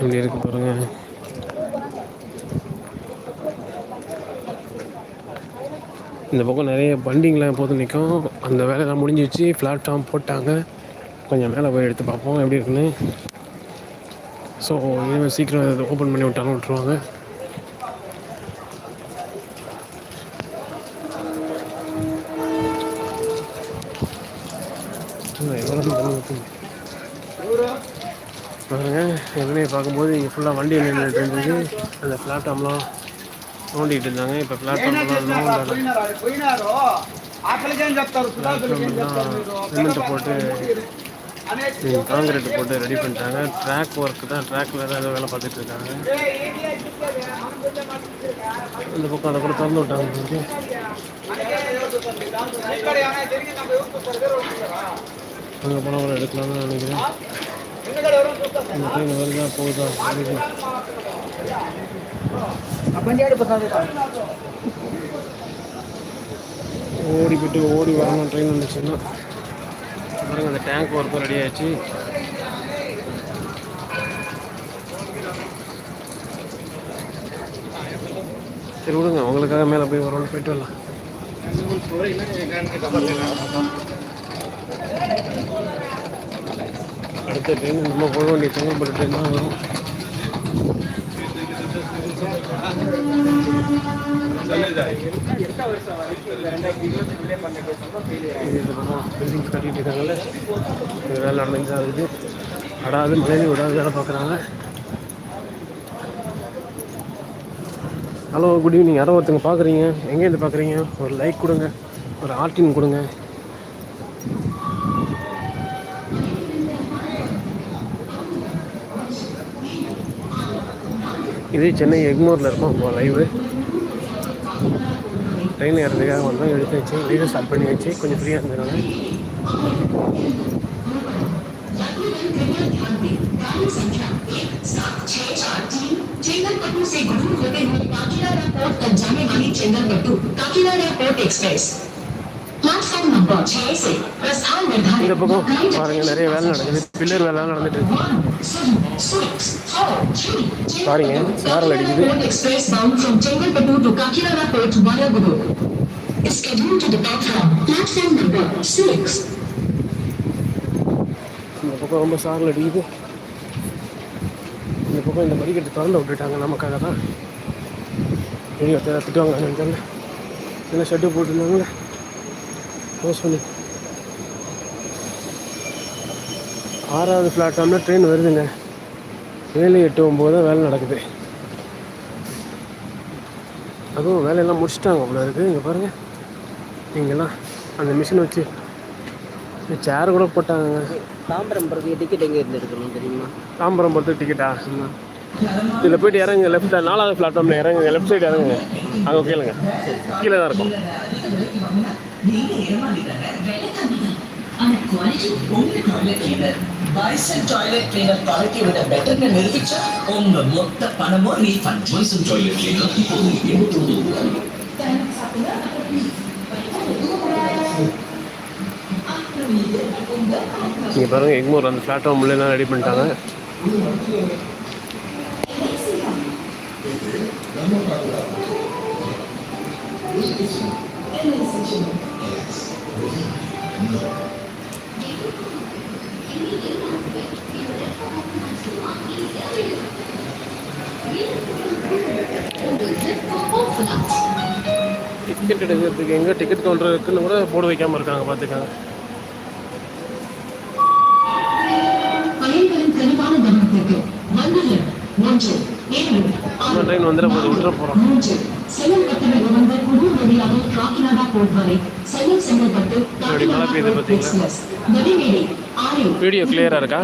இப்படி இருக்கு பாருங்க. இந்த பக்கம் நிறைய வண்டிங்கெலாம் எப்போதும் நிற்கும். அந்த வேலையெல்லாம் முடிஞ்சிச்சு. பிளாட்ஃபார்ம் போட்டாங்க. கொஞ்சம் மேலே போய் எடுத்து பார்ப்போம் எப்படி இருக்குன்னு. ஸோ இனிமேல் சீக்கிரம் இதை ஓப்பன் பண்ணி விட்டாலும் விட்ருவாங்க. பாருங்க, எங்கனே பார்க்கும்போது இங்கே ஃபுல்லாக வண்டி நின்றுட்டு இருந்தது. அந்த பிளாட்ஃபார்ம்லாம் நோண்டிகிட்டு இருந்தாங்க. இப்போ பிளாட்ஃபார்ம்லாம் சிமெண்ட்டு போட்டு காங்கிரீட் போட்டு ரெடி பண்ணிட்டாங்க. ட்ராக் ஒர்க்கு தான், ட்ராக்கில் தான் ஏதோ வேலை பார்த்துட்டு இருக்காங்க. இந்த பக்கம் அதை கூட திறந்து விட்டாங்க. அங்கே போனால் கூட எடுக்கலாம்னு நினைக்கிறேன். இந்த ட்ரெயின் வருதா போகுதா ஓடி போய்ட்டு ஓடி வரணும். ட்ரெயின் வந்துச்சுன்னா பாருங்க, அந்த டேங்க் ஒர்க்கும் ரெடி ஆகிடுச்சு. சரி விடுங்க, உங்களுக்காக மேலே போய் வரணும், போயிட்டு வரலாம். அடுத்த ட்ரெயின் நம்ம போக வேண்டிய செங்கல்பட்டு ட்ரெயின் தான் வரும். பில்டிங்ஸ் கட்டிட்டு இருக்காங்கல்ல, இது வேலை நடந்துட்டு தான் இருக்குது. அடாது மழையில விடாது வேலை பார்க்குறாங்க. Hello, good evening. யாரோ ஒருத்தங்க பார்க்குறீங்க, எங்கேருந்து பார்க்குறீங்க? ஒரு லைக் கொடுங்க, ஒரு ஆர்டின் கொடுங்க. இது சென்னை எக்மோரில் இருக்கும். இப்போ லைவு ட்ரெயின் ஏறதுக்காக வந்தோம், எடுத்து வச்சு லைவை ஸ்டார்ட் பண்ணி வச்சு கொஞ்சம் ஃப்ரீயாக இருந்ததுனால. இந்த பக்கம் பாருங்க, நிறைய வேலை நடக்குது. பில்லர் வேலை நடந்துட்டு இருக்கு பாருங்க. சாரல் அடிக்குது. இந்த பக்கம் ரொம்ப சாரல் அடிக்குது. இந்த பக்கம் இந்த படிக்கட்டு திறந்து விட்டுட்டாங்க நமக்காக தான். வெளியே திட்டுவாங்க தெரியல. இல்லை ஷெட்டு போட்டுருந்தாங்களே க்ளோஸ் பண்ணி. 6வது பிளாட்ஃபார்மில் ட்ரெயின் வருதுங்க. 7, 8, 9 தான் வேலை நடக்குது. அதுவும் வேலையெல்லாம் முடிச்சுட்டாங்க அவ்வளோ இருக்குது. இங்கே பாருங்கள், இங்கெல்லாம் அந்த மிஷின் வச்சு சேர் கூட போட்டாங்க. தாம்பரம் போகிறதுக்கு டிக்கெட் எங்கே இருந்து எடுக்கணும் தெரியுமா? தாம்பரம் போகிறதுக்கு டிக்கெட்டா? இதில் போய்ட்டு இறங்குங்க. லெஃப்ட் 4வது பிளாட்ஃபார்மில் இறங்குங்க. லெஃப்ட் சைடு இறங்குங்க. அங்கே கேளுங்க, கீழே தான் இருக்கும். Bison toilet cleaner quality with a better than நிரூபிச்சா உங்க மொத்த பணமும் ரீஃபண்ட். Bison toilet cleaner இப்போது 89 ரூபாய். இங்கே பாருங்கள், எக்மோர் அந்த பிளாட்ஃபார்ம் உள்ளே ரெடி பண்ணிட்டாங்க. டிக்கெட் எடுக்கிறதுக்கு எங்கே டிக்கெட் கவுண்டர் இருக்குன்னு கூட போர்டு வைக்காமல் இருக்காங்க. பார்த்துக்காங்க. ட்ரெயின் வந்துட போது விட்டுற போகிறோம். மழை பெய்யுது பார்த்தீங்களா? வீடியோ கிளியராக இருக்கா?